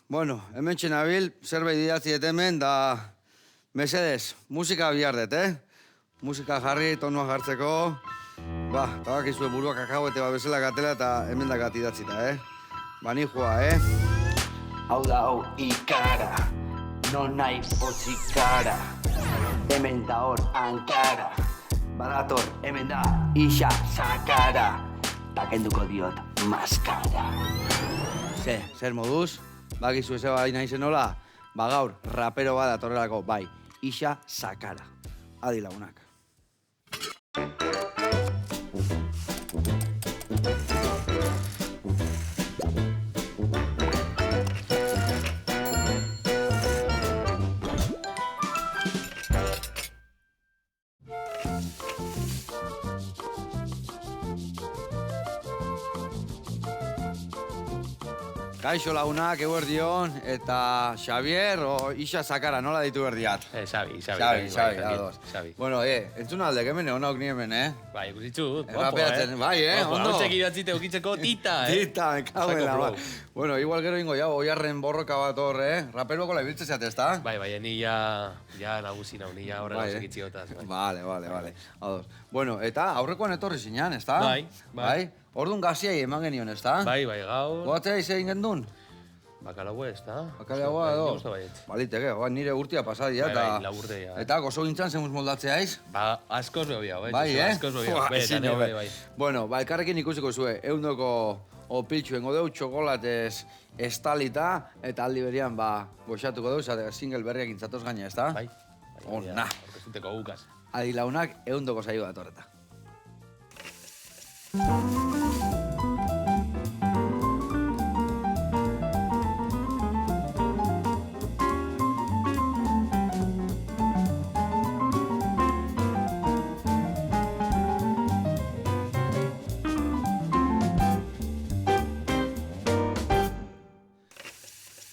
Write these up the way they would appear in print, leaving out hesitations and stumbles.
Bueno, hemen txenabil, zerbait idatzi hemen da... Mesedez, musika bihardet, Musika jarri, tonua jartzeko... Ba, tabakizue buruak akahuete bezala gatela eta hemen da gati idatzita, Bani joa, Hau da hau ikara, non nahi potzikara. Hemen da hor ankara, badator hemen da isa sakara. Takenduko diot maskara. Zer moduz? Bakizu eze bai nahi zenola? Ba gaur, rapero bada torrelako, bai, isa sakara. Adi lagunak. Kaixo lagunak, eguerdion, eta Xavier o Isa Sakara, nola ditu berdiat? Xavi, ados. Bueno, entzun alde, hemen egon hauk ni hemen, Bai, ikusitzut, Rapeatzen, bai, ondo. Hautzek idatzite ukitzeko tita, Tita, mekauela, ba. Bueno, igual gero ingo jau, oiarren borroka bat hor, Raperuako la ibiltze zeat, ezta? Bai, ni ja nagusi nau, ni ja horrela segitziotas. Vale, ados. Bueno, eta aurrekoan etorri zinean, ezta? Bai. Orduan gaziai eman genion, ezta? Bai, gaur. Goatzea izegin gendun? Bakalaua, ezta? Bakalaua edo? Baliteke, nire urtia pasadia eta... Bai, urtea. Eta gozo gintzan zemuz moldatzea iz? Ba, askoz behobiau, Bai, Askoz behobiau. Bai. Bueno, elkarrekin ikusiko zue, eundoko opiltxuen godeu, txokolatez estalita, eta aldi berian, goxatuko deu, zate single berriak intzatoz gaina, ezta? Bai. Ona. Orkestuteko gukaz. Adi launak, eundoko zaio datorreta.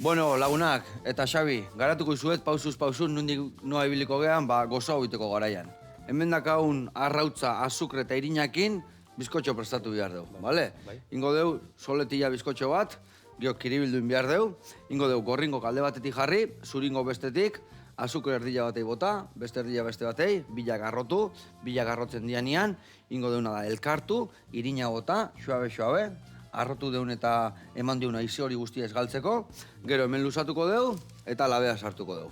Bueno, lagunak, eta Xabi, garatuko izuet pausuz nondik noa ibiliko gehan, gozo egiteko garaian. Hemen dakaun arrautza, azukre eta irinakin, bizkotxo prestatu behar dugu, bale? Ingo deu, soletilla bizkotxo bat, gio kiribilduin behar dugu, ingo deu, gorringo kalde batetik jarri, zuringo bestetik, azukre erdila batei bota, beste erdila beste batei, bila garrotu, bila garrotzen dianian, ingo deuna da elkartu, irina bota, xoabe, arrotu deun eta eman deuna izi hori guztia ez galtzeko, gero hemen luzatuko deu eta labea sartuko deu.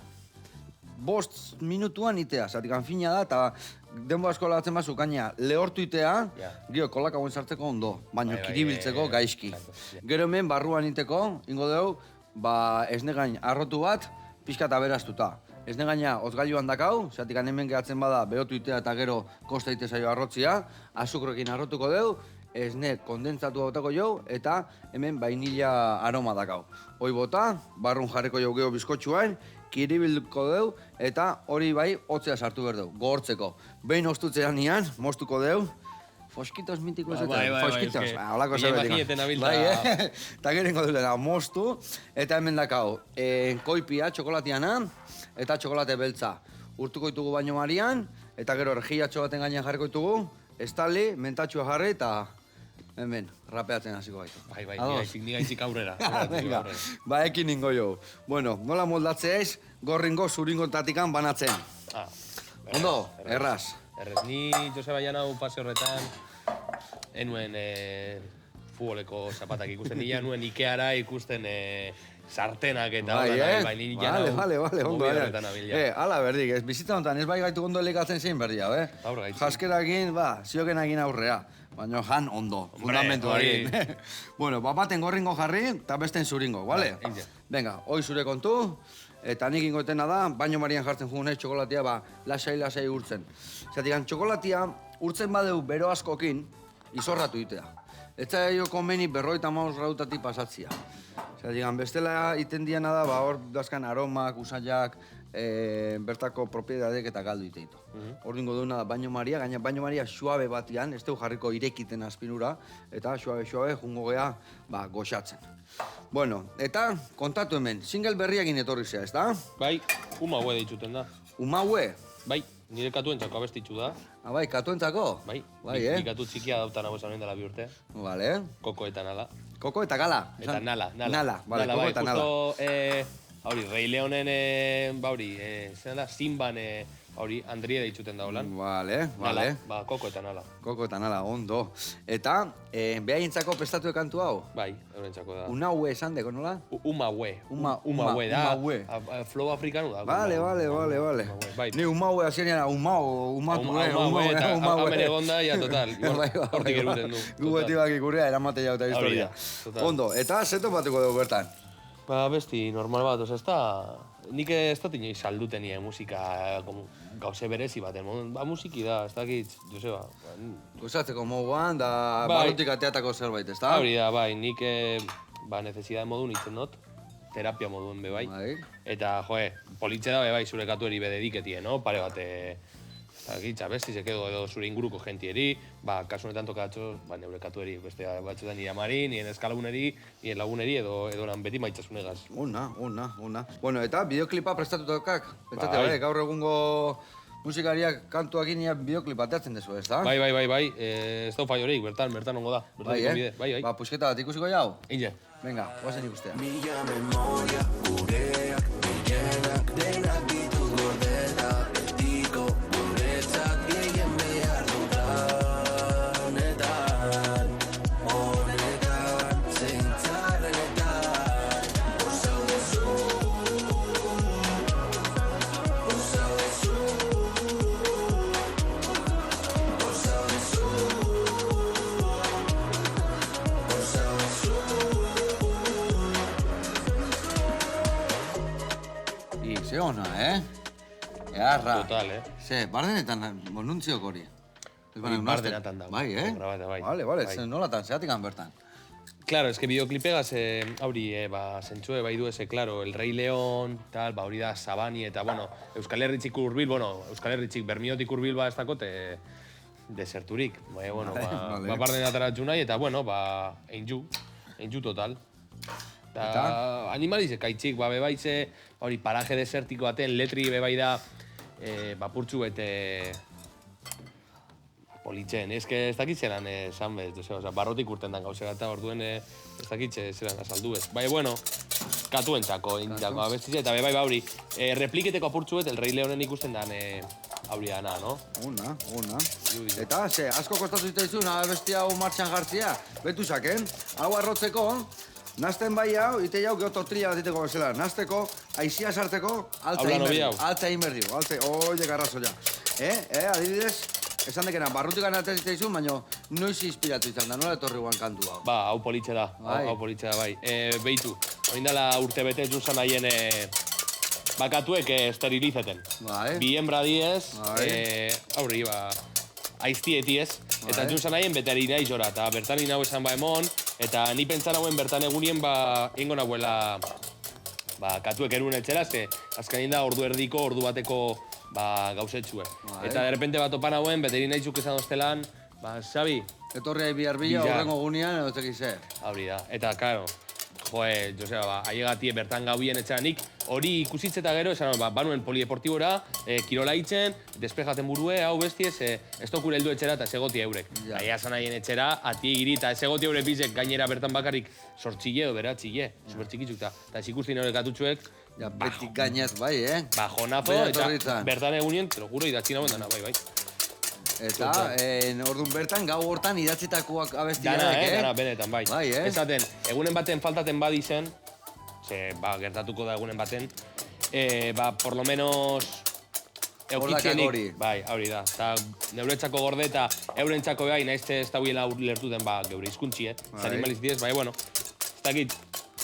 5 minutuan itea, zatikan fina da eta denbo asko lagatzen bazu gaina lehortu itea, gero kolak hauen sartzeko ondo, baina kiribiltzeko gaizki. Gero hemen barruan iteko, ingo deu, esnegain arrotu bat, pixka eta beraztuta. Esnegaina ozgailuan dakau, zatikan hemen gehatzen bada berotu itea eta gero kosta ite zaio arrotzia, azukrekin arrotuko deu, esne kondentzatu botako jau, eta hemen vainilla aroma dakau. Hoi bota, barrun jarriko jau geho bizkotxuain, kiribilduko deu, eta hori bai hotzea sartu behar deu, gogortzeko. Behin ostutzean nian, mostuko deu, foskitos mitiko ezetan, foskitos, holako zebetik. Bai, eta gerengo dutena, mostu, eta hemen dakau, koipia, txokolatiana, eta txokolate beltza. Urtuko ditugu baino marian, eta gero ergiatxo baten gainean jarriko ditugu, estali, mentatxua jarri, eta hemen, rapeatzen hasiko gaitu. Bai, ni gaizik aurrera. Ba, ekin ningo jo. Bueno, nola moldatzeaiz, gorringo, zuringo tatikan banatzen. Ondo, erraz. Erraz, ni Joseba Janau pase horretan, enuen futboleko zapatak ikusten, nila nuen Ikeara ikusten sartenak eta bai, ni Janau ondo, horretan abil. Ala berdik, bizitza honetan ez bai gaitu ondo elikatzen zein berdia, Jaskerakin, ziokenakin aurrea. Baina jan ondo, fundamentuari. Bueno, baten gorringo jarri eta besten zuringo, bale? Venga, hoi zure kontu, eta nik ingoetena da, baino marian jartzen jugunez txokolatia, lasai urtzen. Zatikan, txokolatia urtzen badeu bero askokin, izorratu itea. Eta jo konbeni 50 grautatik pasatzia. Zatikan, bestela iten diana da, hor dazkan aromak, usaiak, bertako propiedadek eta galdu iteitu. Hor dingo duena da baino maria, gaina baino maria suabe batian, ez teu jarriko irekiten aspinura, eta suabe jungo gea goxatzen. Bueno, eta kontatu hemen, single berriakin etorri zea, ez da? Bai, Umaue dituten da. Umaue? Bai, nire katuentzako abestitzu da. Bai, katuentzako? Bai, ni katu txikia dautan hau esan dela 2 urte. Vale. Kokoetan ala. Koko eta gala. Eta nala. Nala, vale, Nala, koko bai, eta nala. justo, Rei Leonen, zelan da, Simban, Andrie deitzuten da holan. Vale. Nala, koko eta nala. Koko eta nala, ondo. Eta, behaientzako prestatu kantu hau? Bai, eurentzako da. Unaue esan deko, nola? Umaue da. Umaue. Flow afrikanu da. Vale. Bai. Ni umaue hasienean umatu, eta hamen egonda, ja, total. Hortik eruten du. Gu beti bak ikurria, eramate jau eta historia. total. Ondo, eta zeto batuko dugu bertan? Ba, besti, normal bat, oza, ez da... Nik ez dut inoiz salduten musika gauze berezi baten. Ba, musiki da, ez dakit, Joseba. Gozatzeko moduan, da Bai. barrutik ateatako zerbait, ez da? Hori da, bai, nik necesidade modun itzen dut, terapia moduen be bai. Eta, politxe da be bai zure katueri be dediketie, no? Pare bat, gitza, bestizek edo zure inguruko jentieri, kasu honetan tokatxo, neure katueri, beste batzuetan nire amari, nire eskalaguneri, nire laguneri, edo lan beti maitzasunegaz. Una. Bueno, eta bideoklipa prestatutokak? Pentsate, Bai. gaur egungo musikariak kantuak inean bideoklipa ateatzen dezu, ez da? Bai, ez dau faiorik, bertan ongo da. Bai. Ba, pusketa bat ikusiko jau? Inge. Venga, guazen ikustea. Mila memoria, gureak, gehienak, denak ditu gordeta, betiko, guretzat, gehien behar dutanetan, honetan, zeintzarrenetan, osaudezu, Ze ona, Earra. Total, Ze, bardenetan, monuntziok hori. Bardenatan dago. Bai, Bai. Vale, ze nolatan, zeatik bertan. Claro, es que bideoklipegaz, zentzue bai du eze, claro, El Rei León, tal, hori da, Sabani, eta, bueno, Euskal Herritxik urbil, Euskal Herritxik bermiotik urbil ezakote deserturik. Ba, bardenatara nahi, eta, bueno, einju total. Eta animalizek aitzik, bebaitze, hori paraje desertiko baten, letri bebai da, bapurtzu bete politzen. Ez dakit zelan esan bez, barrotik urten dan gauze gata, orduen ez dakit zelan azaldu ez. Bai, bueno, katuentzako, abestize, eta bebai hori, repliketeko apurtzuet, El Rei Leonen ikusten dan hori dana, no? Una. Eta, ze, asko kostatu zitzaizun, abesti hau martxan jartzia, betu zaken, hau arrotzeko, nazten bai hau, ite jau geho tortilla bat iteko bezala. Nazteko, aizia sarteko, altza egin berdiu. Oie garrazoia. Adibidez, esan dekena, barrutik anatzen zitzaizun, baina noiz inspiratu izan da, nola etorri guan kantu hau? Ba, hau politxe da, bai. Beitu, oindala urte bete juzan haien bakatuek esterilizeten. Bien bradiez, aurri, aiztietiez, eta juzan haien veterina izora, eta bertan inau esan emon, eta ni pentsan hauen bertan egunien ingo nahuela katuek eruen etxera, azkanin da ordu erdiko, ordu bateko gauzetxue. Eta derrepente bat opan hauen, veterina izuk esan doztelan, Xabi... Etorri bihar bila, horrengo gunean, edo txekiz zer. Hori da, eta, karo, Joseba, aiegatie bertan gaubien etxeranik, hori ikusitzeta gero, esan, banuen polideportibora, kirola itzen, despejaten burue, hau bestiez, ez tokure heldu etxera eta segoti eurek. Aia esan haien etxera, ati egiri, eta segoti eure bizek gainera bertan bakarrik sortxile edo beratxile, supertxikitzuk, eta ez ikusten hori katutxuek, Ja, betik gainez, bai, bajonazo, eta bertan egunien, te lo juro, idatzi nagoen dana, bai. Eta, orduan bertan, gau hortan idatzitakoak abestiak, Dana, benetan, bai. Esaten, egunen baten faltaten badizen, gertatuko da egunen baten, por lo menos... Eukitzenik. Bai, hori da. Eta neuretzako gorde eta eurentzako bai, naizte ez dauiela lertu den geure izkuntzi, animaliz diez, bai, bueno, ez dakit,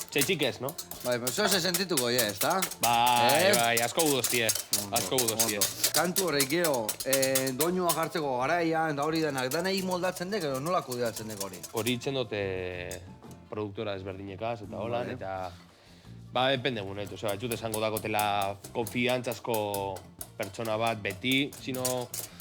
txetxikez, no? Bai, oso se sentituko, ez da? Bai, asko gudoztie, Kantu horrek gero, doinua jartzeko garaian, da hori denak, danei moldatzen dek, edo nola kudeatzen dek hori? Hori itzen dute produktora ezberdinekaz, eta holan, eta... depende gunet, ez dut esango dakotela konfiantzazko pertsona bat beti, sino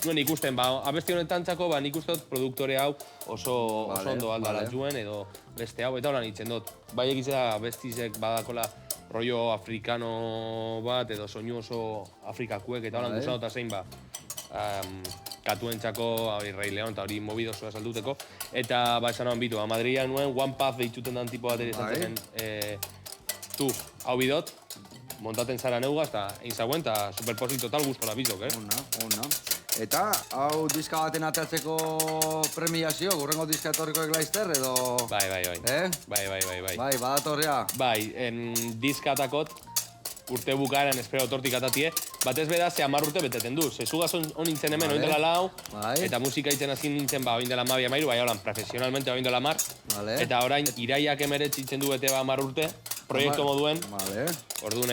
nuen ikusten, abesti honetan txako, nik uste dut produktore hau oso ondo aldala juen, edo beste hau, eta holan itzen dut. Bai egitzea abestizek badakola rollo afrikano bat, edo soinu oso afrikakuek, eta holan guzan dut zein katuentzako, Rei León, eta hori mobido zoa salduteko. Eta, esan hau bitu, Madrilean nuen One Path deitzuten dan tipo bat ere izan zen. Tu, hau bidot, montaten zara neuga, eta egin zauen, eta superposit total gustora bizok, Ona. Eta, hau diska baten atatzeko premiazio, gurrengo diska etorriko eglaizter, edo... Bai. Bai, badatorrea. Bai, diska atakot, urte bukaeran espero tortik atatie, batez beda ze 10 urte beteten du. Ze zugaz on nintzen hemen, oin dela 4, eta musika itzen hasi nintzen, oin dela 12, bai, holan, profesionalmente oin dela 10, eta orain, iraiak emeretz itzen du bete 10 urte, proiektu moduen, orduan,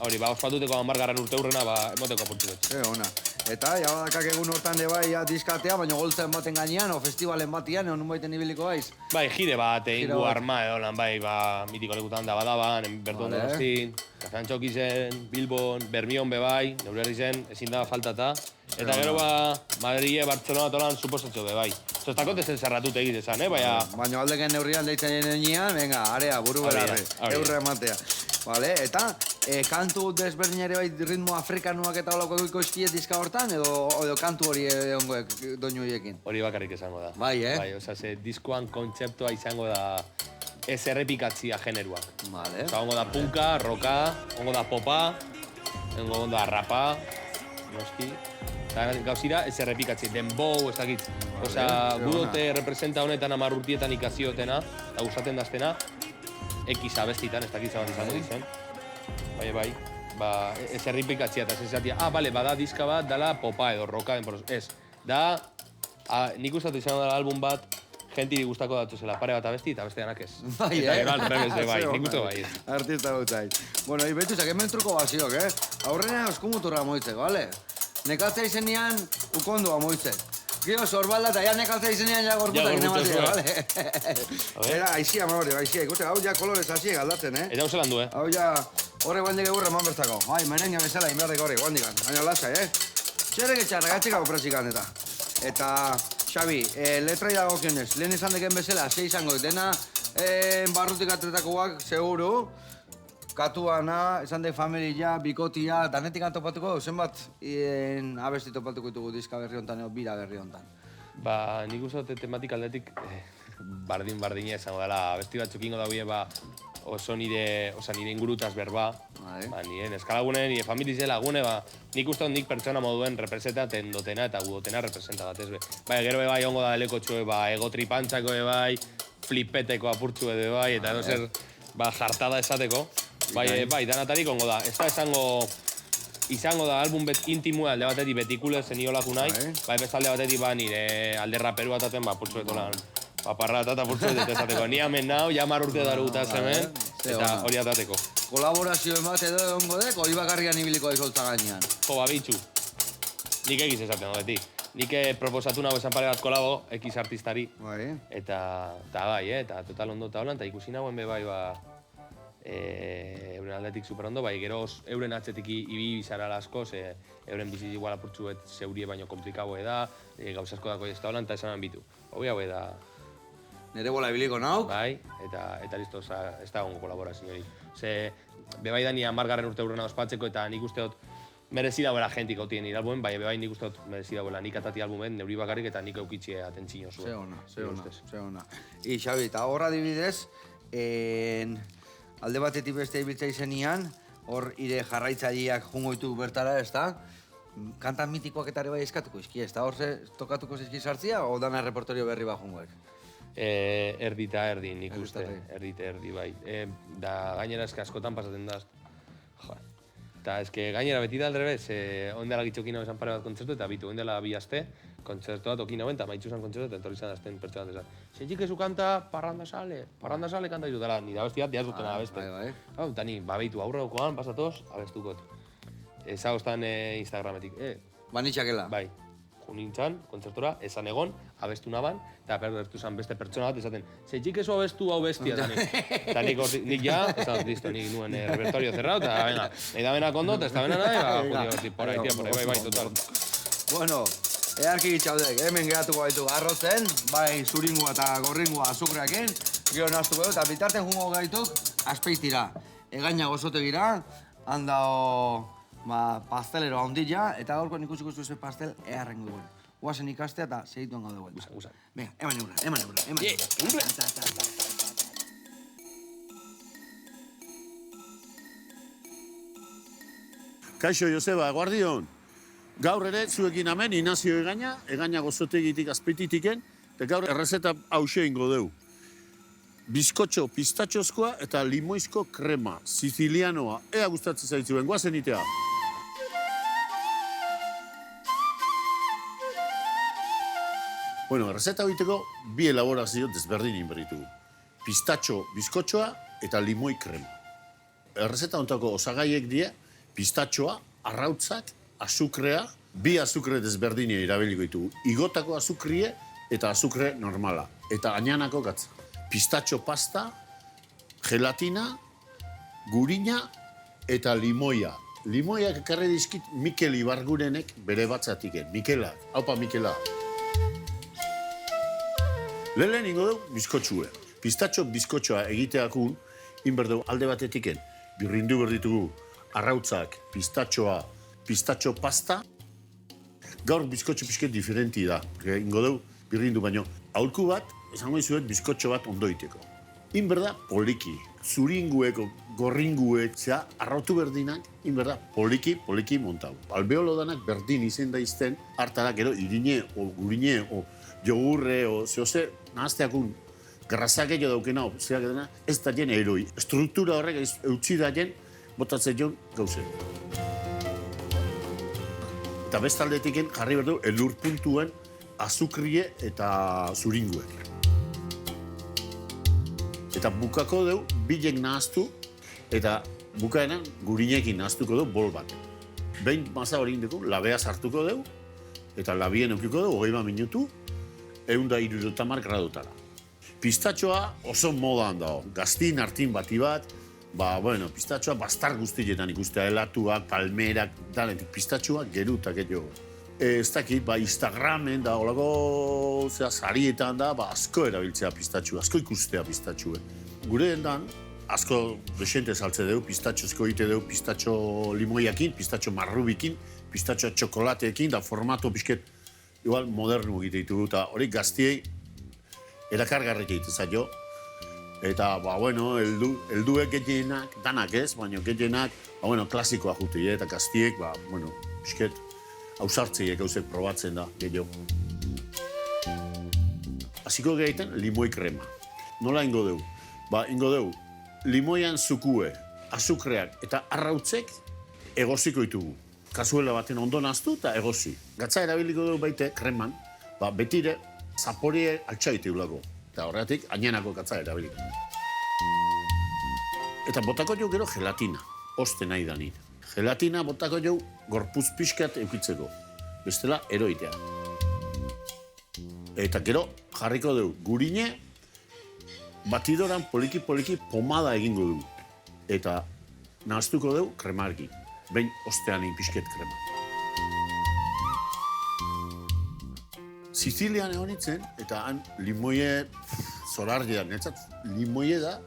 hori, ospatuteko 10 urte hurrena, emoteko apurtu dut. Ona. Eta, jabadakak egun hortan de bai, diskatea, baina goltzen baten gainean, o festivalen batian, egon baiten ibiliko baiz. Bai, jide bat, ingu arma edo lan, bai, mitiko lekutan da badaban, Berton Donostin, Kafean Txokizen, Bilbon, Bermion be bai, neure herri zen, ezin da faltata. Eta gero Madrile, Bartzelona tolan suposatxo be bai. Zostakot ezen zerratut egit esan, baina... Baina aldeken neurrian deitzen jenean, venga, area, buru belarri, eurre ematea. Vale, eta kantu desberdin ere bai ritmo afrikanuak eta holako ikoizkiet diska hortan, edo kantu hori egongoek doinu horiekin? Hori bakarrik izango da. Bai, Bai, ze diskoan kontzeptua izango da ez errepikatzia generuak. Vale. Ongo da punka, roka, ongo da popa, ongo da rapa, noski. Eta gauzira ez errepikatzia, denbou, ez dakit. Gudote representa honetan 10 urtietan ikaziotena, eta gustaten daztena, X abestitan, ez dakit zabat izango dizen. Bai, ez errepikatzia eta ez esatia, bale, bada diska bat, dala popa edo roka, ez. Da, nik gustatu izango dela album bat, gentiri gustako datu zela, pare bat abesti eta beste danak ez. Bai, eta gero alrebez, bai, nik gustatu bai. Artista gautzait. Bueno, ibetuzak, hemen truko baziok, Aurrena euskumuturra moitzek, bale? Nekatzea izenean, ukondua moitzek. Gio, sorbalda eta ja nekatzea izenean ja gorputak inematia, bale? Era, aizia, aizia, ikusten, hau ja kolorez aziek aldatzen, Eta hau zelan du, Hau ja, horre guandik egurra eman bertako. Bai, merenga bezala, inberdik horri, guandikan. Baina lasai, Txerrek etxarra, gatxikako presikan eta. Eta, Xabi, letrai dago kionez, lehen izan deken bezala, ze izango, dena barrutik atretakoak, seguru, katuana, esan de familia, bikotia, danetik antopatuko, zenbat abesti topatuko ditugu diska berri hontan, edo bira berri hontan? Nik uste dute tematik aldetik bardina izango dela, abesti batzuk ingo daue, oso nire ingurutaz berba, nire neskalagune, nire familize lagune, nik uste nik pertsona moduen representaten dotena eta gudotena representa bat ez be. Gero bai ongo da deleko txue, ego tripantzako bai, flipeteko apurtzu edo bai, eta edo zer jartada esateko. Bai, danatarik ongo da. Ez da izango da album intimua alde batetik betikule zeniolako nahi, beste alde batetik nire alde raperu bataten apurtzu edo lan. Paparra eta apurtzu edo esateko. Ni hemen nau, ja 10 urte daru gutaz hemen, eta hori atateko. Kolaborazio emat edo egongo dek, hori bakarrian ibiliko aizoltza gainean? Bitxu. Nik egiz esaten dodetik. Nik proposatu nago esan pare bat kolabo, X artistari. Eta bai, eta total ondo eta holan, eta ikusi nagoen be bai, euren aldetik super ondo, bai, gero euren atzetik ibi bizara asko, euren biziz igual apurtzuet zeurie baino komplikau da, gauzasko dako ez da holan, eta esan bitu. Hobi hau da... Nere bola ibiliko nau? Bai, eta listo, ez da gongo kolaborazio hori. Bebai da ni 10 urte hurrena ospatzeko, eta nik uste dut merezi dagoela jentik hautien nire albuen, bebai nik uste dut merezi dagoela nik atati albumen, neuri bakarrik eta nik eukitxe atentzino zuen. Ze ona. Xabi, eta horra dibidez, alde batetik beste ibiltza izenian, hor ire jarraitzaileak jungoitu bertara, ez da? Kanta mitikoak eta ere bai eskatuko izki, ez da? Hor tokatuko zizki sartzia, o dana repertorio berri bat jungoek? Erdi eta erdi, nik uste. Erdi eta erdi, bai. Da gainera eske askotan pasaten da. Eta eske gainera beti da aldrebez, oindela gitxokin hau esan pare bat kontzertu, eta bitu, oindela 2 aste, kontzertu bat okin hauen, eta maitxu zan kontzertu, eta entorri zan azten pertsona desan. Zentxik ezu kanta, parranda sale kanta izu dela, nire abestiat diaz dutena abeste. Hau, eta ni, behitu aurre daukoan, pasatoz, abestukot. Ezagoztan Instagrametik. Banitxakela? Bai. Junintzan, kontzertora, esan egon, abestu naban, eta perdertu zan beste pertsona bat esaten, zentxik ezu abestu hau bestia, eta nik ja, listo, nik nuen repertorio cerrado, eta venga, nahi da benak ondo, eta ez da benak nahi, por ahí, bai, total. Bueno, earki gitxaudek, hemen geratuko gaitu arrozen, bai zuringua eta gorringua azukreakin, gero naztuko eta bitarten jungo gaituk, aspeitira, egaina gozotegira, handao pastelero handila, eta gaurko ikusiko zuen pastel eharrengo duen. guazen ikastea eta segituen gaude vuelta. Usan. Venga, eman eurra. Kaixo, Joseba, guardion. Gaur ere, zuekin hemen, Inazio egaina gozotegitik azpeititiken, eta gaur errezeta hause ingo deu. Bizkotxo pistatxozkoa eta limoizko krema, sicilianoa. Ea gustatzen zaitzuen, guazen itea. Bueno, errezeta egiteko bi elaborazio desberdin berritugu. Pistatxo bizkotxoa eta limoi krema. Errezeta ontako osagaiek die, pistatxoa, arrautzak, azukrea, bi azukre desberdine irabiliko ditugu. Igotako azukrie eta azukre normala. Eta añanako gatza. Pistatxo pasta, gelatina, gurina eta limoia. Limoiak ekarri dizkit Mikel Ibargurenek bere batzatiken. Mikelak, haupa Mikela. Lehen ingo dugu bizkotxue. Pistatxo bizkotxoa egiteakun, inberdeu alde batetiken, birrindu berditugu arrautzak, pistatxoa, pistatxo pasta. Gaur bizkotxo pixket diferenti da. Ingo dugu birrindu baino. Aholku bat, esango izuet bizkotxo bat ondoiteko. Inberda poliki. Zuringueko, gorringuek, zea, arrautu berdinak, inberda poliki montau. Albeolo danak berdin izen da izten, hartara gero irine, o gurine, o jogurre, o zehose, nahazteakun grazake jo daukena, zeak edena, ez da jen eroi. Struktura horrek eutxi da jen, botatzen jon gauze. Eta bestaldetiken jarri berdu elur puntuen azukrie eta zuringuek. Eta bukako deu, bilek nahaztu, eta bukaenan gurinekin nahaztuko deu bol bat. Behin maza hori indeko, labea sartuko deu, eta labien eukiko deu, 20 minutu, 160 gradutara. Pistatxoa oso modan dago. Gaztin, hartin bati bat, pistatxoa bastar guztietan ikustea, helatuak, palmerak, danetik pistatxoa gerutak edo. Ez dakit, Instagramen da, olako sarietan da, asko erabiltzea pistatxua, asko ikustea pistatxue. Gure dendan, asko desente saltze dugu, pistatxozko egite dugu, pistatxo limoiakin, pistatxo marrubikin, pistatxo txokolateekin, da formato pixket, igual modernu egite ditugu, eta hori gaztiei erakargarrik egite zaio. Eta, helduek gehienak, danak ez, baina gehienak, klasikoa jute, eta gaztiek, pixket, hausartzeiek gauzek probatzen da, gehiago. Hasiko gehiaten, limoi krema. Nola ingo dugu? Ingo dugu, limoian zukue, azukreak eta arrautzek egoziko ditugu. Kazuela baten ondo naztu eta egozi. Gatza erabiliko dugu baite kreman, betire zaporie altxaite ulako. Eta horretik, añenako gatza erabiliko. Eta botako jo gero gelatina, oste nahi da nire. Gelatina botako jo gorpuz pixkat eukitzeko. Bestela, eroitea. Eta gero jarriko dugu gurine, batidoran poliki pomada egingo dugu. Eta nahaztuko dugu kremargi. Behin ostean pixket krema. Sizilian egon nintzen, eta han limoie zorardian, netzat limoie da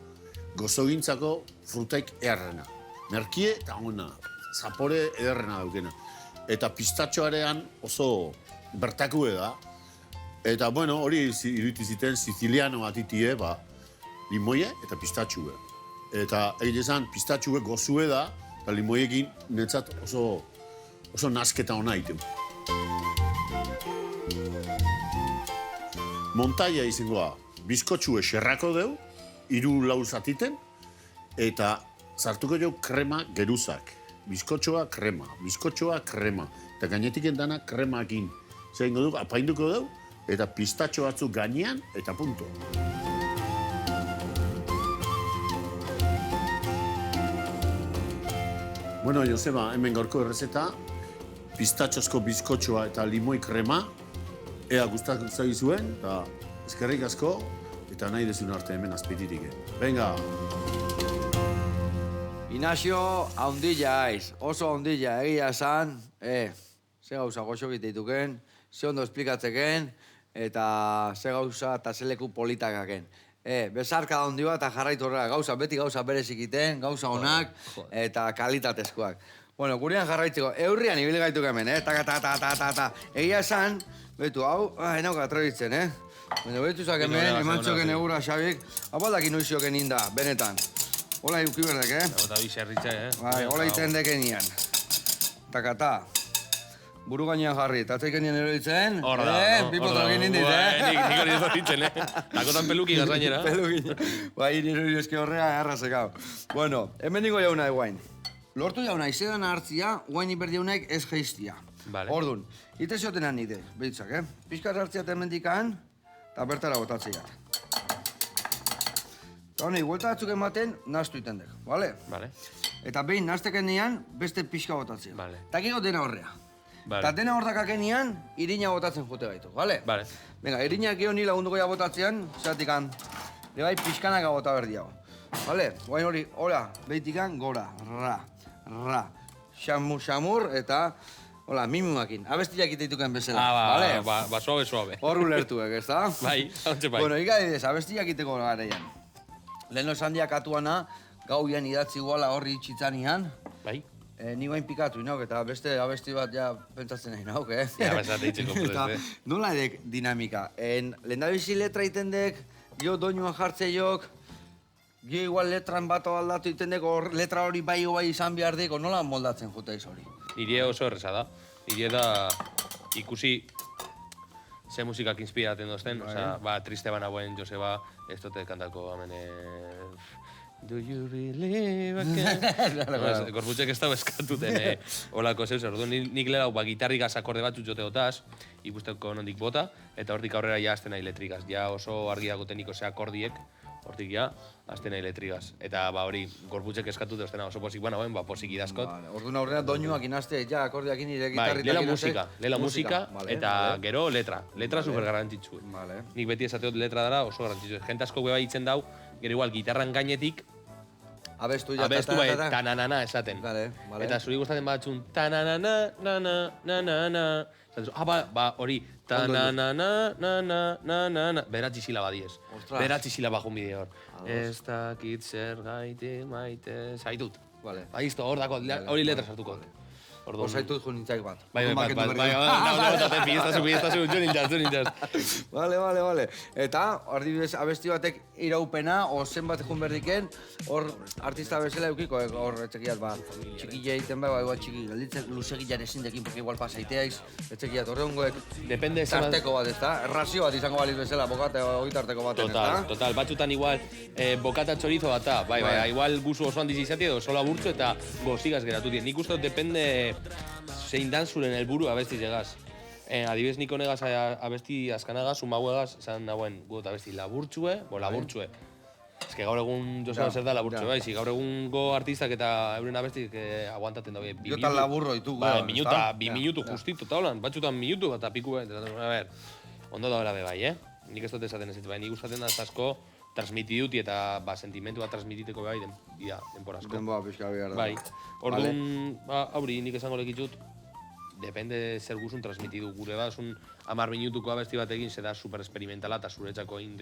gozogintzako frutaik eharrena. Merkie eta ona, zapore ederrena daukena. Eta pistatxoarean oso bertakue da. Eta hori iruditu ziten Siciliano atitie, limoie eta pistatxue. Eta egin esan pistatxue gozue da, eta limoiekin netzat oso nasketa ona egiten. Montaia izangoa, bizkotxue xerrako deu, 3-4 zatiten, eta sartuko jo krema geruzak. Bizkotxoa krema. Eta gainetiken dana kremakin. Zer ingo dugu, apainduko deu, eta pistatxo batzuk gainean, eta punto. Bueno, Joseba, hemen gaurko errezeta, pistatxozko bizkotxoa eta limoi krema, ea gustatzen zaizuen, eta eskerrik asko, eta nahi dezun arte hemen azpeititik. Venga! Inazio, haundilla aiz, oso haundilla, egia esan, ze gauza goxo giteituken, ze ondo esplikatzeken, eta ze gauza eta ze leku politikaken. Besarka da hondi bat, eta jarraitu horrela, beti gauza berezikiten, gauza onak, eta kalitatezkoak. Bueno, gurean jarraitzeko, eurrian ibili gaituk hemen, ta. Egia esan, betu, hau, enauka atrabitzen, Baina betuzak hemen, emantxoken egura Xabik, apaldakin noizioken inda, benetan. Hola iukiberdek, Eta bi zerritxe, Bai, hola iten dekenian. Ta. Buru gainean jarri, eta atzeiken nien eroitzen, Hor da, pipotrokin indit, Nik hori ez ditzen, Takotan peluki gazainera. Pelukin. Bai, nire eske horrea errazekau. Bueno, hemen ningo jauna eguain. Lortu jauna, izedan hartzia, guain iberdiunek ez geiztia. Vale. Ordun, ite ziotenan nide, behitzak, Pizkar hartzia temendikan, eta bertara botatzeiat. Eta honi, huelta batzuk ematen, naztu iten dek, bale? Vale. Eta behin naztekenian, beste pixka botatzea. Vale. Eta gero dena horrea. Vale. Eta dena hortakakenian, irina botatzen jute gaitu, bale? Vale. Venga, irinak gero ni lagunduko ja botatzean, zeratikan, bai pixkanaka bota berdiago. Bale? Guain hori, hola, behitikan, gora, ra, xamur, eta, hola, mimuakin, abestiak iteituken bezala, bale? Ba, suave. Hor ulertuek, ez da? Bai, hauntxe bai. Bueno, ikadidez, abestiak iteko garaian. Leheno esan diak atuana, gauian idatzi guala horri itxitzanian, Bai. Ni bain pikatu inauk, eta beste abesti bat ja pentsatzen nahi nauk, Ja, besate itzeko Eta nola edek dinamika? Lehendabizi letra iten dek, jo doinuan jartze jok, jo igual letran bat aldatu iten dek, letra hori bai o bai izan behar dek, nola moldatzen jute hori? Irie oso erreza da. Irie da ikusi ze musikak inspiraten dozten, osea, triste bana buen Joseba, ez dote kantako hemen Do you believe again? Gorputxek ez da eskatuten olako zeus. Orduan nik lehenago gitarrikaz akorde batzuk jote dotaz, ikusteko nondik bota, eta hortik aurrera ja azten nahi letrikaz. Ja oso argi dagoten nik akordiek, hortik ja azten nahi letrikaz. Eta hori gorputxek eskatute ostena oso posik bana hoen, posik idazkot. Orduan aurrera doinuak inazte, ja akordiak nire Bai, gitarritak lela musika, eta gero letra. Letra super garrantzitsu. Nik beti esateot letra dara oso garrantzitsu. Jente asko bai itzen dau, gero igual gitarran gainetik, Abestu bai, tananana esaten. Vale. Eta zuri gustatzen batzun, tananana, na, hori, tananana, beratzi silaba diez. Beratzi silaba jun bide hor. Ez dakit zer gaite maite, zaitut. Vale. Baizto, hor dako, hori letra sartuko. Osaitut jo nintzaik bat. Bai, fiestazu, jo nintzaz. Vale. Eta, adibidez, abesti batek iraupena, o zenbat jun berdiken, hor artista bezala eukiko, hor etxekiat, txikile egiten bai, txiki, gelditzen luzegilan ezin dekin, porque igual pasaiteaiz, etxekiat horreungoek, tarteko bat, ez da? Errazio bat izango baliz bezala, bokate ogitarteko baten, ez da? Total, batzutan igual, bokata txorizo bat da, bai, igual guzu oso handiz izati edo sola burtsu eta gozigaz geratu dien. Nik uste depende zein dan zuren helburu abesti llegaz. Adibidez nik honegaz abesti azkanagaz, umauegaz, esan nagoen gut abesti laburtsue. Ez que gaur egun Joseba zer da laburtsue, bai, gaur egungo artistak eta euren abestik aguantaten daue. Jotan laburro ditugu. Bai, bi minutu justito, eta holan, batzutan minutu eta piku, a ver, ondo da bera bai, Nik ez dut esaten ez, nik usaten da asko transmiti duti eta sentimentu bat transmititeko bai denporazko. Denboa pixka behar da. Bai, orduan, hauri nik esango lekitut, depende zer guzun transmitidu. Gure bat, 10 minutuko abesti bat egin, zeda super experimentala eta zuretzako egin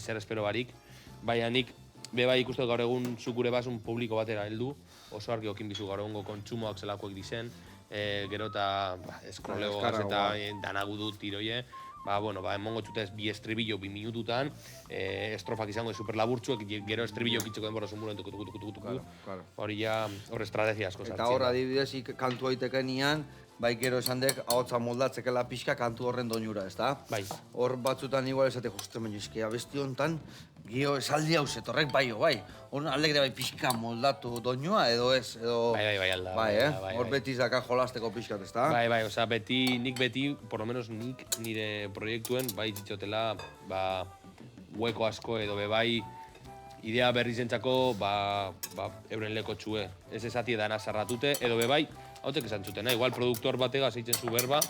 zer espero barik. Baina nik, bai ikustu gaur egun zukure bat publiko batera heldu, oso argi okin bizu gaur egungo kontsumoak zelakoek dizen, gero eta eskrolegoaz eta danagudu tiroie, emongo txutez bi estribillo 2 minututan, estrofak izango super laburtsuek, gero estribillo kitzeko denbora zumburen tuku. Hori ja, hor estrategia asko sartzen. Eta hor adibidez kantu aitekenian, bai gero esan dek, ahotza moldatzekela pixka kantu horren doinura, ez da? Bai. Hor batzutan igual esate justen baino izki, abesti honetan, gio esaldi hau zetorrek bai. Hor alegre bai pixka moldatu doinua edo ez, edo... Bai, alda. Bai, hor beti zaka jolasteko pixkat, ez da? Bai, osea, nik beti, por lo menos nik nire proiektuen, bai ditxotela, hueko asko edo bai, idea berri zentzako, euren leko txue. Ez esati edana zarratute, edo bai, hautek esan zuten, igual produktor batega zeitzen zu berba,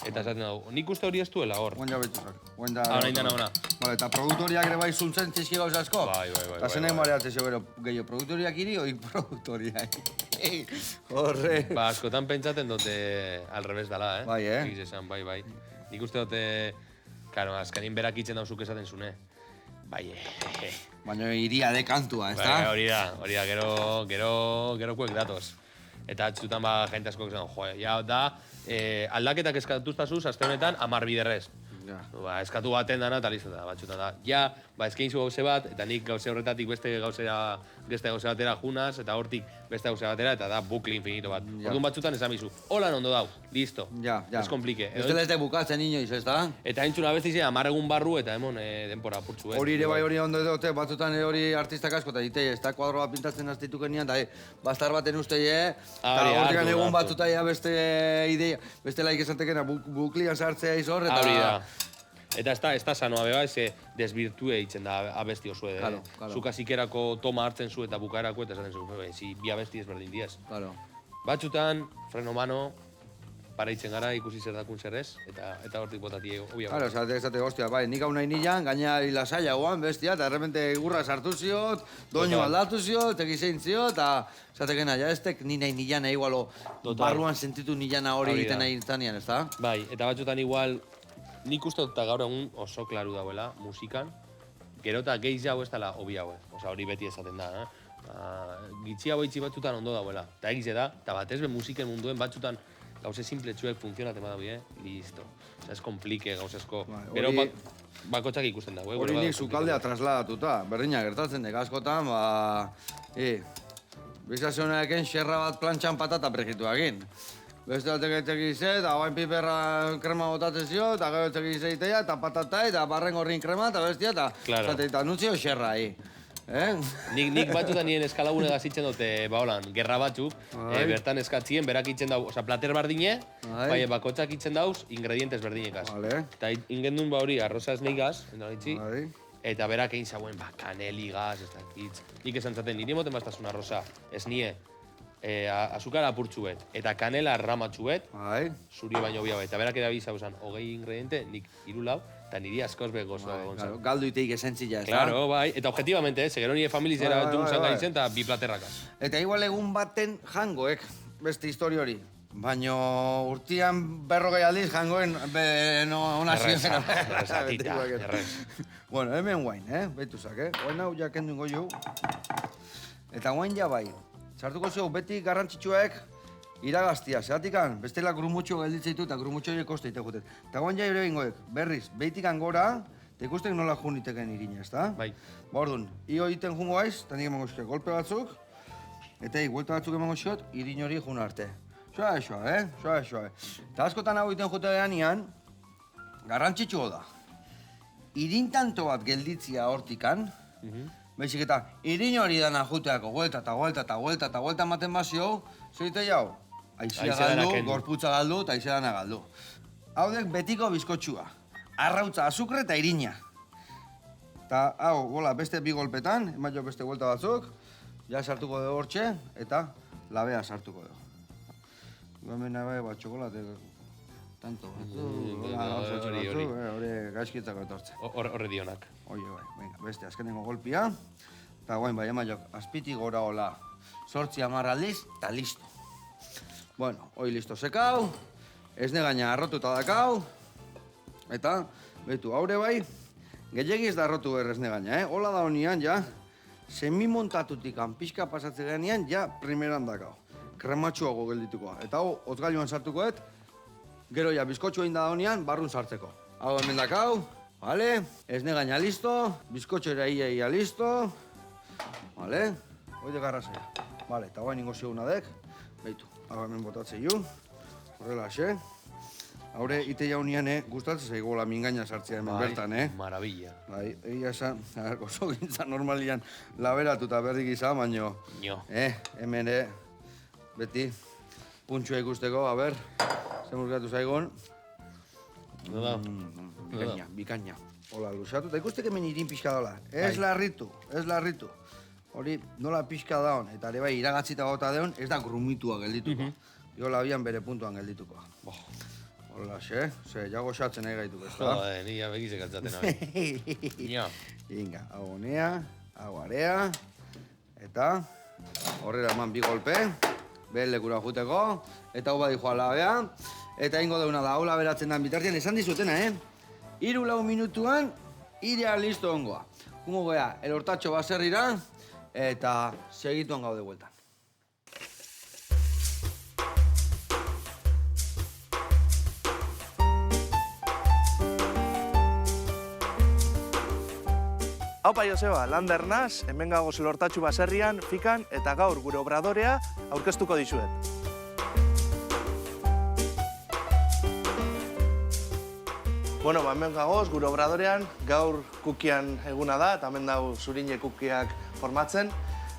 eta esaten dugu, nik uste hori ez duela hor. Guen jabetuzak. Nahi dana. Vale, eta produktoriak ere bai zuntzen txizki gauz asko? Bai. Eta zen nahi mareatzen zeo, gehiago produktoriak iri, oi produktoriak. Horre. Askotan pentsaten dute al revés dala, Bai, Bai. Nik uste dute, karo, azkanin berak itzen dauzuk esaten zune. Bai, Baina iria de kantua, ez da? Hori da, gero kuek datoz. Eta atzutan jente asko esan, ja da, aldaketak eskatuztazuz, aste honetan, 10 biderrez. Eskatu baten dana eta listo da, batxutan da. Ja, eskain zu gauze bat, eta nik gauze horretatik beste gauze batera junaz, eta hortik beste gauze batera, eta da bukli infinito bat. Orduan batxutan esan bizu, hola ondo dau, listo. Ez komplike. Ez dela ez de bukatzen inoiz, ez da? Eta entzuna beste izan, 10 egun barru, eta emon denpora apurtzu. Hori ere bai hori ondo edote, batzutan hori artistak asko, eta ditei, ez da kuadro bat pintatzen aztituken nian, eta bastar baten uste, eta hortikan egun batzuta beste ideia, beste laik esantekena buklian sartzea izor, eta... Eta ez da sanoa beba, ez desbirtue eitzen da abesti osue. Zuka zikerako toma hartzen zu eta bukaerako, eta esaten zu, bi abesti ezberdin diez. Batzutan, freno mano, paraitzen gara ikusi zer dakun zer ez, eta hortik botati obia. Claro, esate, hostia, bai, nik hau nahi nilan, gaina hilasaila guan, bestia, eta errepente gurra sartu ziot, doinu aldatu ziot, egizein ziot, eta esatekena, ja estek ni nahi nilan igualo barruan sentitu nilana hori egiten nahi zanean, ez da? Bai, eta batzutan igual, nik uste dut gaur egun oso klaru dauela musikan, gero eta gehiago ez dela hobi haue, hori beti esaten da, gitxi hau eitzi batzutan ondo dauela, eta egize da, eta batez be musiken munduen batzutan gauze simpletxuek funtzionaten badabi, listo. Ez komplike gauzezko, gero bakotxak ikusten dago. Hori nik sukaldea trasladatuta, berdina gertatzen dek askotan, bizazionarekin xerra bat plantxan patata pregitu egin. Beste batek etxekize, eta guain piperra krema botatzen zio, eta gero etxekize itea, eta patata, eta barren gorrin krema, eta bestia, eta nutzio xerra, Nik batzutan nien eskalagune gazitzen dute, gerra batzuk, bertan eskatzien, berak itzen dau, plater bardine, bai, bakotxak itzen dauz, ingredientes berdinekaz. Eta ingendun hori, arroza esneigaz, eta berak egin zauen, kaneligaz, ez dakitz. Nik esan zaten, nire moten bastazun arroza, esnie, azukara apurtzuet, eta kanela ramatzuet, zuri baino bia eta berak edabiz hau zan, 20 ingrediente, nik 3 lau, eta niri askoz begozoa egon zan. Galdu iteik esentzia, ez da? Claro, bai, eta objetibamente, gero nire familizera juntzan gaitzen, eta bi platerrakaz. Eta igual egun baten jangoek, beste histori hori. Baina urtian 40 aldiz jangoen ona zioen. Errezatita, errez. Bueno, hemen guain, behituzak, guain hau jaken dugu jo. Eta guain ja bai. Sartuko zeu, beti garrantzitsuek iragaztia, zeratikan, bestela grumutxo gelditzen ditu eta grumutxo horiek koste itekuten. Eta guain ja ere bingoek, berriz, behitikan gora, eta ikustek nola jun iteken irina, ez da? Bai. Bordun, io egiten jungo aiz, eta nik emango golpe batzuk, eta guelta batzuk emango ziot, irin hori jun arte. Soa, soa. Eta askotan hau egiten jute geanian, garrantzitsua da. Irin tanto bat gelditzia hortikan, baizik eta irin hori dana juteako, guelta ematen bazio, zeite jau, aizia galdu, gorputza galdu eta aizia dana galdu. Hau dek betiko bizkotxua, arrautza, azukre eta irina. Eta hau, beste bi golpetan, emaio beste guelta batzuk, ja sartuko dugu hortxe, eta labea sartuko dugu. Hemen nahi bat txokolate, tanto batzu, hori gaizkitzako etortze. Horre dionak. Venga, beste azkenengo golpia. Eta guain bai, emaiok, azpiti gora hola, 8-10 aldiz, eta listo. Bueno, hoi listo sekau, ez negaina arrotuta dakau, eta, betu, haure bai, gehiagiz da arrotu berrez negaina, Hola da honian, ja, semimontatutik pixka pasatzen genean, ja, primeran dakau. Krematxuago gelditukoa. Eta hau, hotgailuan sartukoet, gero ja, bizkotxu egin da honian, barrun sartzeko. Hau hemen dakau, vale, ez negaina listo, bizkotxo ere ia listo, vale, hoide garrazaia. Vale, eta guain ingo zioguna dek, behitu, hau hemen botatze ju, horrela xe. Haure, ite jaunian, gustatzen zaigola mingaina sartzea hemen bertan, Maravilla. Bai, egia esan, gozo gintza normalian laberatu eta berdik izan, baino, hemen, beti, puntxua ikusteko, zer murgatu zaigon. Bikaina. Hola, lusatu, eta ikustek hemen irin pixka daola. Ez larritu. Hori, nola pixka daun, eta ere bai, iragatzita gota deun, ez da grumitua geldituko. Iola bian bere puntuan geldituko. Hola, ze jago xatzen nahi gaitu, ez da? Ni abegizek altzaten hori. Inga, hau honea, hau area, eta horrela eman bi golpe, behen lekura juteko, eta hau badi joa labea, eta ingo deuna da, hau laberatzen den bitartian, esan dizutena, 3-4 minutuan, irea listo ongoa. Jungo goea, elortatxo baserrira, eta segituan gaude bueltan. Haupa Joseba, Lander naz, hemen gagoz Lortatxu baserrian, fikan, eta gaur gure obradorea aurkeztuko dizuet. Bueno, hemen gagoz, gure obradorean, gaur kukian eguna da, eta hemen dago zurine kukiak formatzen.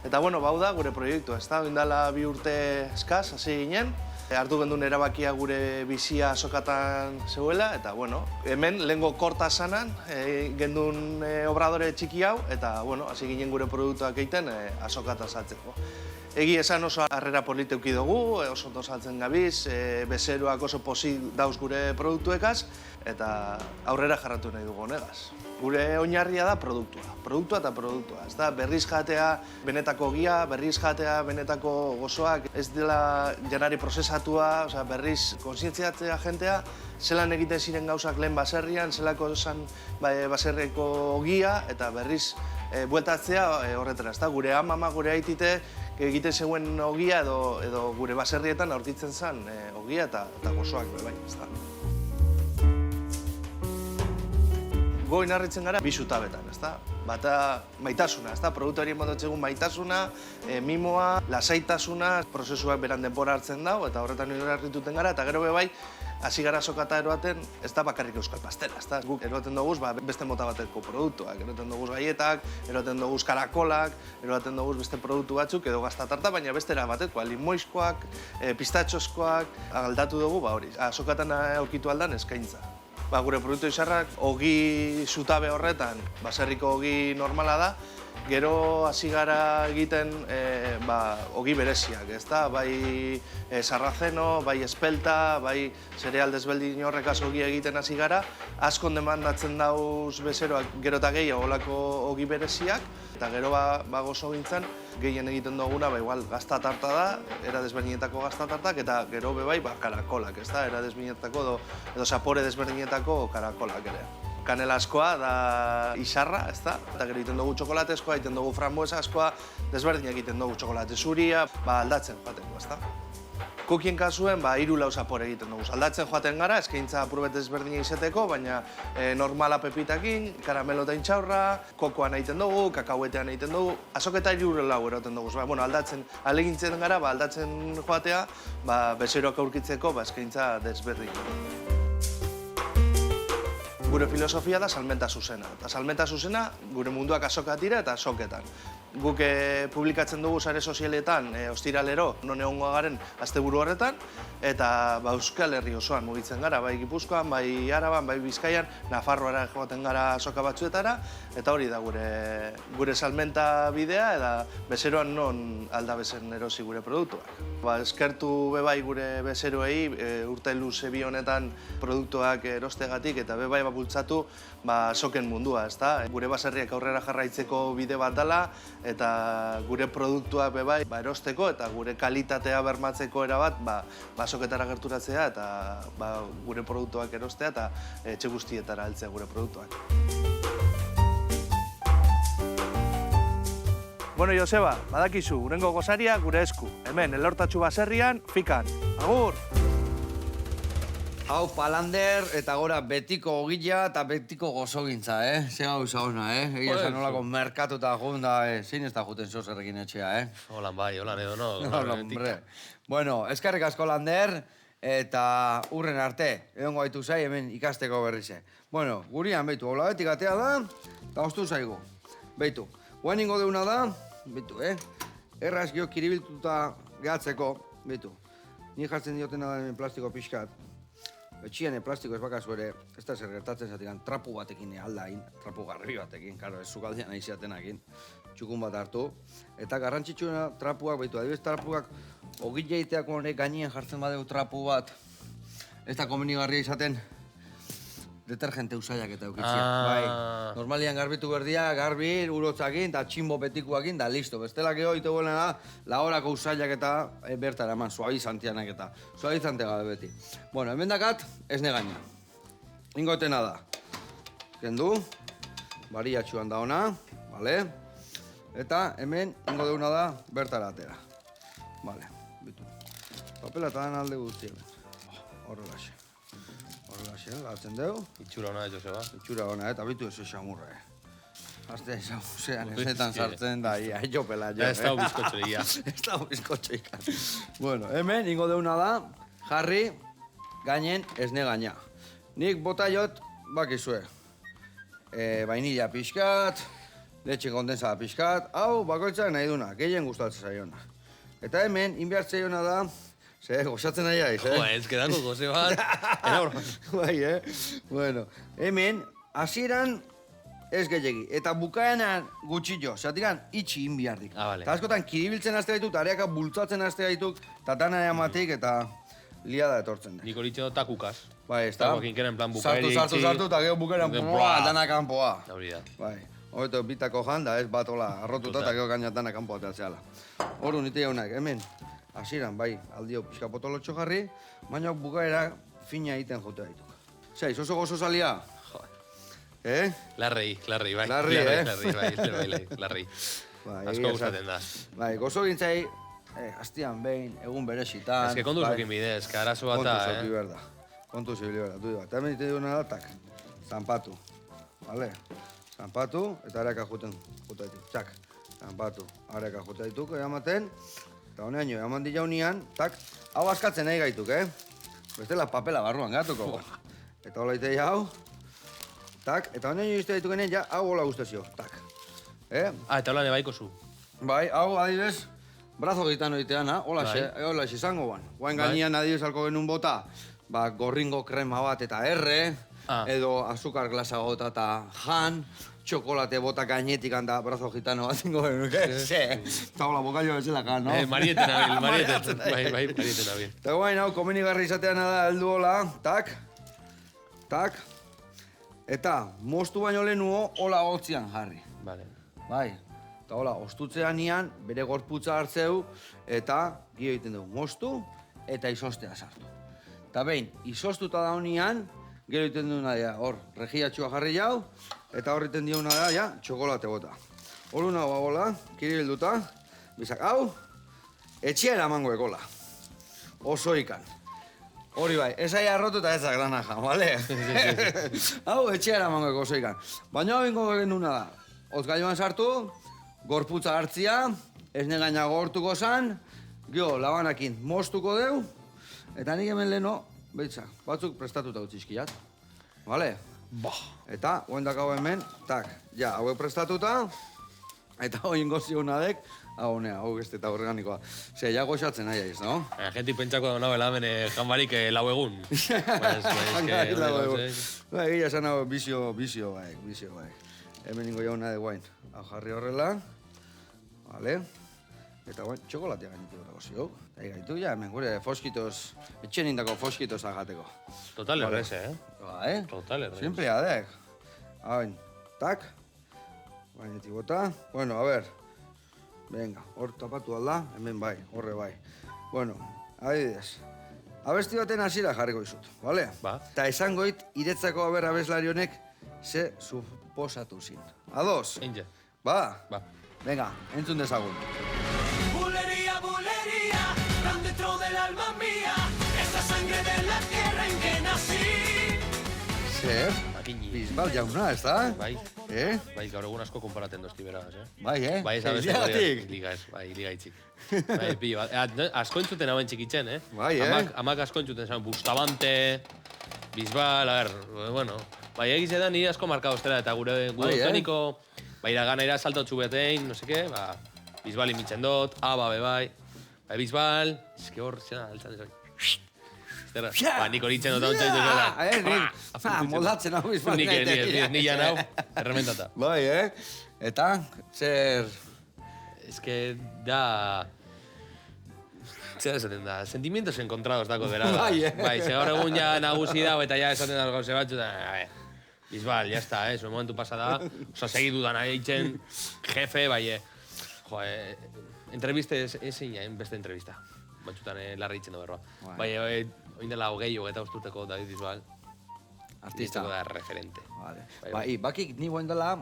Eta, bueno, bau da gure proiektu, ez da? Bindala 2 urte eskaz, hasi ginen. Hartu gendun erabakia gure bizia azokatan zeuela, eta, bueno, hemen lehengo korta sanan, gendun obradore txiki hau, eta, bueno, hasi ginen gure produktuak egiten azokata saltzeko. Egi esan oso harrera polite eduki dugu, oso ondo saltzen gabiz, bezeroak oso pozik dauz gure produktuekaz, eta aurrera jarratu nahi dugu honegaz. Gure oinarria da produktua eta produktua. Ez da, berriz jatea benetako ogia, berriz jatea benetako gozoak, ez dela janari prozesatua, berriz kontzientziatzea jentea, zelan egiten ziren gauzak lehen baserrian, zelako esan baserriko ogia, eta berriz bueltatzea horretara. Ez da, gure ama, gure aitite, egiten zeuen ogia edo gure baserrietan aurkitzen zen ogia eta gozoak bai, ez da. Go inarritzen gara bi zutabetan, ez da? Bata maitasuna, ez da? Produktuari emototzegun maitasuna, mimoa, lasaitasuna, prozesuak beran denbora hartzen dago, eta horretan inarrituten gara, eta gero bai, hasi gara sokata eroaten, ez da bakarrik euskal pastela, ez da? Guk eroaten dugu beste mota bateko produktuak, eroaten dugu gaietak, eroaten dugu karakolak, eroaten dugu beste produktu batzuk, edo gaztatarta, baina bestera batekoa, limoizkoak, pistatxoskoak, aldatu dugu, hori, sokatan aurkitu aldan eskaintza. Gure produktu izarrak, ogi zutabe horretan, baserriko ogi normala da, gero hasi gara egiten ogi bereziak, ez da? Bai sarrazeno, bai espelta, bai zereal desberdin horrekaz ogi egiten hasi gara, askon demandatzen dauz bezeroak gero eta gehiago olako ogi bereziak, eta gero gozo gintzen, gehien egiten duguna, igual gaztatarta da, era desberdinetako gaztatartak, eta gero bai karakolak, ez da? Era desberdinetako edo zapore desberdinetako karakolak ere. Kanelaskoa da izarra, ez da? Eta gero egiten dugu txokolatezkoa, egiten dugu frambuesa askoa, desberdinak egiten dugu txokolate zuria, aldatzen joateko, ez da? Kukien kasuen, 3-4 zapore egiten dugu. Aldatzen joaten gara, eskaintza apurbet desberdina izeteko, baina normala pepitakin, karamelo eta intxaurra, kokoan egiten dugu, kakauetean egiten dugu, azoketa 3-4 eroten dugu. Bueno, aldatzen, alegintzen gara, aldatzen joatea, bezeroak aurkitzeko, eskaintza desberdina. Gure filosofia da salmenta zuzena. Eta salmenta zuzena gure munduak azokat dira eta azoketan. Guk publikatzen dugu sare sozialetan ostiralero non egongo garen asteburu horretan, eta Euskal Herri osoan mugitzen gara, bai Gipuzkoan, bai Araban, bai Bizkaian, Nafarroara joaten gara azoka batzuetara, eta hori da gure salmenta bidea, eta bezeroan non aldabezen erosi gure produktuak. Eskertu bebai gure bezeroei urte luze bi honetan produktuak erostegatik, eta bebai bultzatu soken mundua, ez da? Gure baserriak aurrera jarraitzeko bide bat dela, eta gure produktuak bebai erosteko eta gure kalitatea bermatzeko erabat soketara gerturatzea eta gure produktuak erostea eta etxe guztietara heltzea gure produktuak. Bueno, Joseba, badakizu, gurengo gozaria gure esku. Hemen, Lortatxu baserrian, fikan. Agur! Hau Palander eta gora betiko ogila eta betiko gozogintza, Ze gauza hona, Egia esan nolako merkatu eta junda, zein ez da juten zozerrekin etxea, Holan bai, holan edo no. Hombre. Bueno, eskerrik asko Lander eta urren arte, egongo gaitu zai hemen ikasteko berrize. Bueno, gurian behitu, hola betik atea da, eta oztu zaigu. Behitu, guen ingo deuna da, behitu, erraz gio kiribiltuta gehatzeko, behitu. Ni jartzen diotena da hemen plastiko pixkat. Etxien plastiko ez bakazu ere, ez da zer gertatzen zatekan, trapu batekin aldain, trapu garbi batekin, karo, ez zukaldean aiziatenakin, txukun bat hartu. Eta garrantzitsuena trapuak behitu, adibidez trapuak ogile egiteako hori gainien jartzen badeu trapu bat, ez da komenigarria izaten detergente usaiak eta eukitzia. Bai, normalian garbitu berdia, garbi, urotzakin, eta tximbo betikuakin, da listo. Bestela geho ite buelena da, lahorako usaiak eta bertara eman, suabizantianak eta. Suabizante gabe beti. Bueno, hemen dakat, ez negaina. Ingotena da. Kendu, bariatxuan da ona, bale? Eta hemen ingo deuna da, bertara atera. Bale, bitu. Papela eta dan alde guzti hemen. Horrelaxe. Horrelaxe, latzen dugu. Itxura hona, Joseba. Itxura hona, eta bitu ez xamurra, Azte, zean, ezetan sartzen da, ia, jopela, jo. Ez dago bizkotxoria. Ez dago bizkotxoik. Bueno, hemen, ingo deuna da, jarri, gainen, esne gaina. Nik bota jot, bakizue. Vainilla pixkat, letxe kondensada pixkat, hau, bakoitzak nahi duna, gehien gustatzen zaiona. Eta hemen, inbiartzeiona da, gozatzen nahi aiz, Jo, ez kedako goze bat. Bai, Bueno, hemen, hasieran ez gehiagi. Eta bukaenan gutxillo, zatikan itxi inbiardik. Vale. Eta askotan kiribiltzen haste gaituk, eta areaka bultzatzen haste gaituk, eta dana ematik, eta liada etortzen da. Nik hori txedo takukas. Bai, ez da. Takoak inkeren plan bukaeri Sartu, eta gero bukaeran, dana kanpoa. Hori da. Bai, hobeto bitako janda, ez bat hola, arrotuta, eta gero gainat dana kanpoa teatzeala. Horu nite jaunak, hemen, hasieran, bai, aldio pixka potolotxo jarri, baina bukaera fina egiten jote gaituk. Zeiz, oso gozo salia? Larrei, bai. Larrei, Larrei. Bai, Asko gustatzen da. Bai, gozo gintzai, hastian behin, egun berezitan. Ez que kontu zokin bidez, que arazo bat da, Kontu zoki berda. Kontu zibili berda, du bat. Hemen ite duna da, tak, zanpatu. Vale? Zanpatu, eta areaka juten ditu. Txak, zanpatu, areaka juten dituk, ematen. Eta honean jo, eman di jaunian, tak, hau askatzen nahi gaituk, Bestela papela barruan gatuko. Eta hola itei hau. Tak, eta honean jo izte ditukenean, ja, hau hola guztazio. Tak. Eta hola nebaiko zu. Bai, hau adibes, brazo gitano iteana, hola izango guan. Guain gainean adibes alko genuen bota, gorringo krema bat eta erre, edo azukar glasa gota eta jan, txokolate bota gainetik handa brazo gitano bat ingo genuen, Eta hola, bokaio bezala no? Marieten abil. Bai, marieten abil. Eta guain hau, komenigarri izateana da, heldu hola, tak, eta moztu baino lehenuo, hola hotzian jarri. Vale. Bai, eta hola, ostutzean nian, bere gorputza hartzeu, eta gio egiten dugu, moztu eta izostea sartu. Eta behin, izostuta da honian, gero egiten duguna da, hor, regiatxua jarri jau, eta hor egiten diguna da, ja, txokolate bota. Horuna hola, kiribilduta, bizak, hau, etxea eramango ekola. Oso ikan. Hori bai, ez aia arrotu eta ezak granaja, bale? Hau, etxea eramango eko oso ikan. Baina hau ingo genuna da, hozgailuan sartu, gorputza hartzia, esne gaina gortuko zan, gio, labanakin moztuko deu, eta nik hemen leheno, behitza, batzuk prestatuta utzizkiat. Bale? Eta, oendak hau hemen, tak, ja, hau prestatuta, eta hau ingo zionadek, hau beste eta organikoa. Ze, ja goxatzen nahi aiz, no? Genti pentsako da nabela hemen janbarik lau egun. Janbarik lau egun. Egia esan hau bizio bai. Hemen ingo jauna de guain. Hau jarri horrela. Vale. Eta guain, txokolatea gainitu dara gozio. Eta gaitu ja, hemen gure foskitos, etxen indako foskitos agateko. Total errez, Bai, Total errez. Siempre adek. Hain, tak. Gainetik bota. Bueno, a ver. Venga, hor tapatu alda, hemen bai, horre bai. Bueno, adibidez. Abesti baten hasiera jarriko izut, bale? Ba. Eta esangoit, iretzako abeslari honek ze suposatu zin. Ados? Einja. Ba? Ba. Venga, entzun dezagun. Bulería, bulería, tan dentro del alma mía, esta sangre de la tierra en que nací. Zer? Makini. Bisbal jauna, ez da? Bai. Bai, gaur egun asko konparaten dozti beraz, Bai, Bai, sabes. Ligatik? Liga ez, bai, liga itxik. Bai, pillo bat. Asko entzuten hauen txikitzen, Bai, Amak asko entzuten zen, Bustamante, Bisbal, a ver, bueno. Bai, egiz edan nire asko marka ostera, eta gure toniko, bai, iraganera saltotxu betein, no seke, ba, Bisbal imitzen dut, aba, bai, Bisbal, eske hor, zena, altzan ez, ba, nik horitzen dut hauntza ditu zela. Moldatzen hau Bisbal. Ni jan hau, errementata. Bai, Eta, zer... Ez que da... Zer esaten da, sentimientos encontrados dako dira. Bai, ze gaur egun ja nagusi dago eta ja esaten da gauze batzu da... Bisbal, ya está, zuen momentu pasada. Osa, segidu da nahi eitzen, jefe, bai, entreviste ezin beste entrevista. Batxutan larri itzen da berroa. Bai, oin dela hogeta usturteko David Bisbal. Artista. Da referente. Bai, bakik ni boen dela,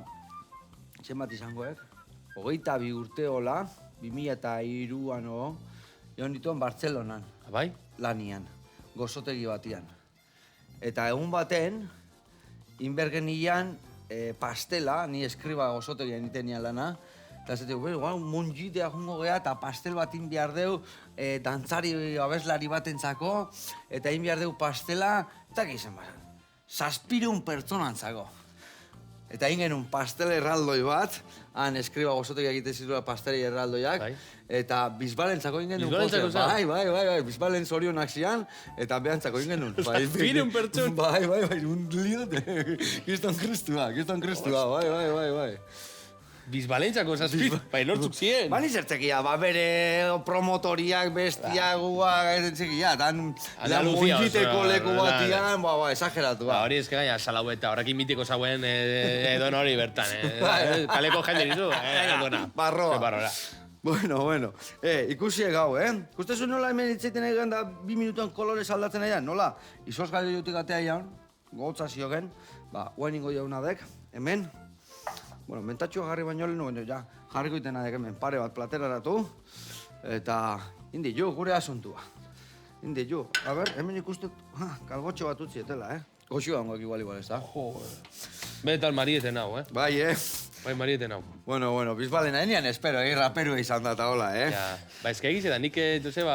zenbat izangoek, 22 urte hola, 2003an joan dituen Bartzelonan. Bai? Lanian, gozotegi batian. Eta egun baten, inbergenian pastela, ni eskriba gozotegian iten nian lana, eta ez dugu, monjitea jungo geha, eta pastel bat behar deu, dantzari abeslari batentzako, eta behar deu pastela, eta gizan basan, 700 pertsonantzako. Eta genuen pastel erraldoi bat, han eskriba gozotegiak egiten zituela pasteli erraldoiak, eta bizbalentzako genuen Bizbalentzako zan? Bai, bizbalen zorionak zian, eta behantzako genuen. 700 pertson? Bai, un liote. Kriston kristua, bai. Bizbalentzako zazpit, bai nortzuk ziren. Bani zertzekia, bere promotoriak, bestiak, guak, zentzekia, tan monjiteko leku batian, exageratu. Hori ezke gaina, salau eta horrekin mitiko zauen edon hori bertan, kaleko jende ditu, edona. Barroa. Bueno. Ikusi gau, Kustezu nola hemen itzaiten egan da 2 minutuan kolorez aldatzen aian, nola? Izoz gari dutik atea ian, gotza ziogen, guain ingo jaunadek, hemen, bueno, mentatxoa jarri baino lehenu, ja, jarriko iten adek hemen pare bat plateraratu, eta indi jo, gure asuntua. Indi jo, a ber, hemen ikustut, kalgotxo bat utzi etela, Goxua hongoak igual, ez da? Betal marieten hau, Bai, Bai, marieten hau. Bueno, bizbalena, enian espero, raperua izan da eta hola, Ja, ez que egiz eta nik, duze,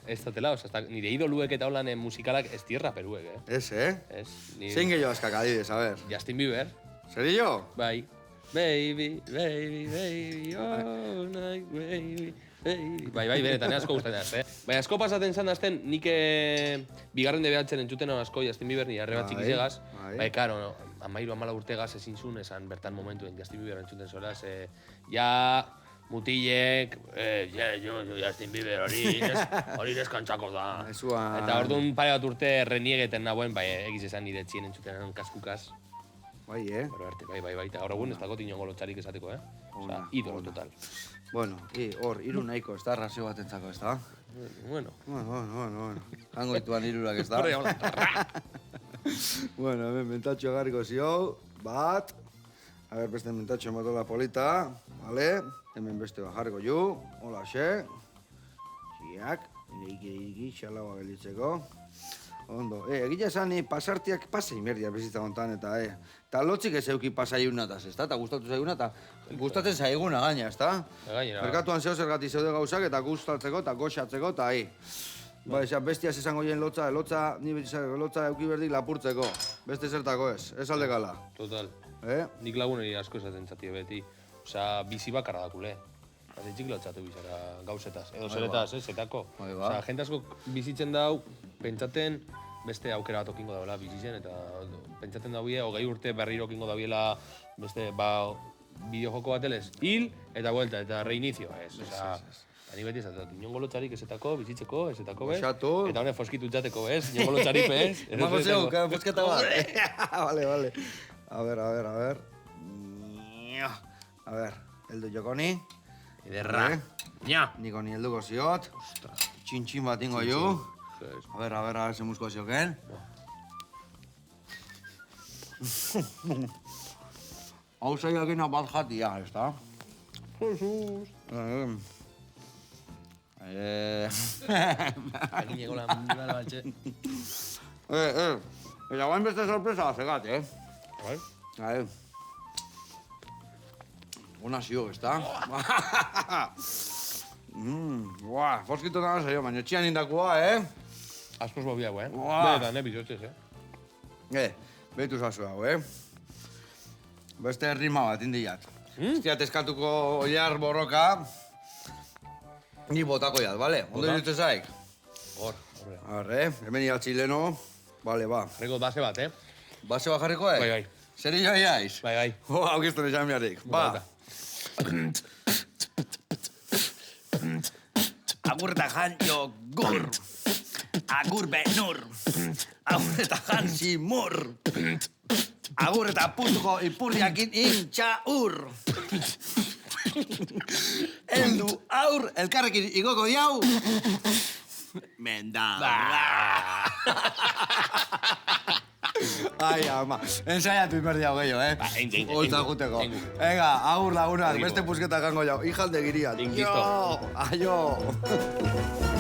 ez datela, nire idoluek eta holan musikalak ez tierra peruek, Ez, Ez, zein gehiago askak adibidez, a ber. Justin Bieber. Serio? Bai. Baby, all night, baby. Bai, benetan, asko gustatzen az, Bai, asko pasaten zan azten, nik bigarren de behatzen entzuten asko Justin Bieber ni arreba txikizegaz. Bai, karo, 13-14 urtegaz ezin zuen esan bertan momentuen Justin Bieber entzuten zoraz. Ja, mutilek, jo, Justin Bieber hori neskantzako da. Eta orduan pare bat urte reniegeten nagoen, bai, egiz esan nire txien entzuten kaskukaz. Bai, Bai, eta gaur egun ez dago tinongo lotxarik esateko, Osa, idolo total. Bueno, hor, iru nahiko, ez da, razio batentzako, ez da? Bueno. Hango dituan irurak, ez da? Bueno, hemen mentatxo agarriko zio, bat. A ber, beste mentatxo ematola polita, vale? Hemen beste bajarriko ju, hola xe. Ziak, iriki, xalaua gelitzeko. Ondo, egia esan pasartiak pasei merdia bizitza hontan, eta lotzik ez euki pasaiunataz, ez da? Eta gustatu zaiguna, eta gustatzen zaiguna gaina, ez da? Merkatuan zeo zergatik zeude gauzak, eta gustatzeko, eta goxatzeko, eta Ba, bestiaz esango jen lotza euki berdik lapurtzeko. Beste zertako ez aldekala. Total. Nik laguneri asko esaten zatie beti. Osa, bizi bakarra dakule. Txik lotzatu bizara gauzetaz, edo zeretaz, zetako. Osa, jente asko bizitzen dau, pentsaten beste aukera bat okingo daula bizitzen, eta pentsaten daue, 20 urte berriro okingo dauela beste, bideojoko batelez, hil eta vuelta, eta reinicio, ez. Osa, ni beti esatzen, inongo lotxarik ezetako, bizitzeko, ezetako, bez? Eta honen foskitu txateko, bez? Inongo lotxarik, bez? Emago zeu, fosketa bat. Vale. A ver. A ver, heldu jokoni. Ederra. Niko ni helduko ziot. Txintxin bat ingo ju. A ver, ze musko zioken. Hau zaiakina bat jatia, ez da? Jesus. Aquí llegó la noche. Eta guain beste sorpresa zegat, Bai? Ona zio, ez da? Foskito nara zaio, baina txian indakua, Askoz bobia, Benetan, bizotxez, Behitu zazu hau, Beste rima bat indiat. Ziat eskatuko oiar borroka, ni botako jat, bale? Ondo irutze zaik? Horre, hemen ia txileno. Bale, ba. Rego base bat, Base bat jarriko, Bai. Zer ino aiz? Bai. Hau giztun esan miarrik. Ba. Agur eta janjo gur. Agur benur. Agur eta jansi mur. Agur eta putko ipurriakin intxa ur. Eldu aur, elkarrekin igoko diau. Menda. Ai, ama. Ensaiatu inberdi hau gehiago, Olta guteko. Venga, agur lagunak, beste pusketa gango jau. Ijalde giriat. Inkisto. Aio.